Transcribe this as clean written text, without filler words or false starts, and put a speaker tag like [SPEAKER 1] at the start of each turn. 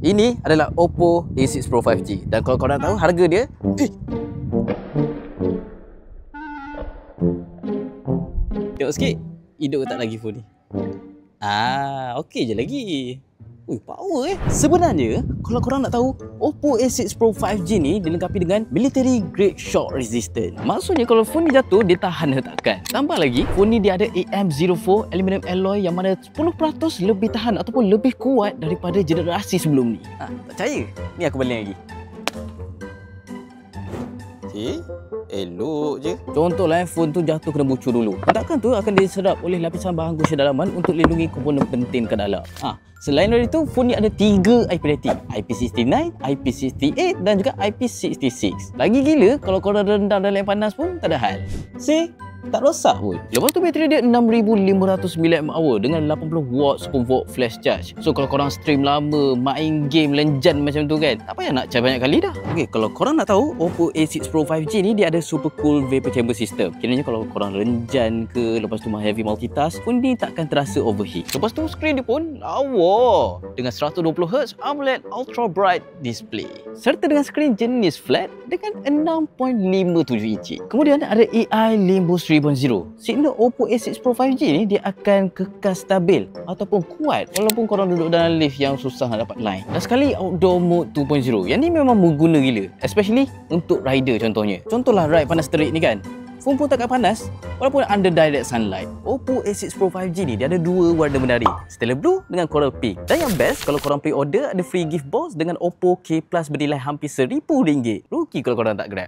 [SPEAKER 1] Ini adalah Oppo A6 Pro 5G. Dan kalau korang tahu harga dia, tengok sikit, hidup tak lagi phone ni. Okey je lagi. Power Sebenarnya, kalau korang nak tahu, Oppo A6 Pro 5G ni dilengkapi dengan military grade shock resistant. Maksudnya kalau phone ni jatuh, dia tahan hentakan. Tambah lagi, phone ni dia ada AM04 aluminium alloy yang mana 10% lebih tahan ataupun lebih kuat daripada generasi sebelum ni. Tak percaya? Ni aku balik lagi. Elok je. Contohlah phone tu jatuh kena bocor dulu. Takkan tu akan diserap oleh lapisan bahan gosya dalaman untuk lindungi komponen penting ke dalam. Selain dari itu, phone ni ada 3 IP rating. IP69, IP68 dan juga IP66. Lagi gila kalau korang rendam dalam air panas pun tak ada hal. Tak rosak pun. Lepas tu bateri dia 6500 mAh dengan 80 watts convert flash charge. So kalau korang stream lama, main game lenjan macam tu kan, tak payah nak charge banyak kali dah. Okey, kalau korang nak tahu, Oppo A6 Pro 5G ni dia ada super cool vapor chamber system. Kiranya kalau korang renjan ke, lepas tu heavy multitask, phone ni takkan terasa overheat. Lepas tu screen dia pun lawa dengan 120Hz AMOLED ultra bright display. Serta dengan screen jenis flat dengan 6.57 inci. Kemudian ada AI Limbo 3.0. Signal Oppo A6 Pro 5G ni dia akan kekal stabil ataupun kuat walaupun korang duduk dalam lift yang susah nak dapat line. Dan sekali outdoor mode 2.0. Yang ni memang mengguna gila, especially untuk rider contohnya. Contohlah ride panas terik ni kan, phone pun takkan panas walaupun under direct sunlight. Oppo A6 Pro 5G ni dia ada 2 warna menari, Stellar Blue dengan Coral Pink. Dan yang best, kalau korang pre-order ada free gift box dengan Oppo K Plus bernilai hampir RM1,000. Rugi kalau korang tak grab.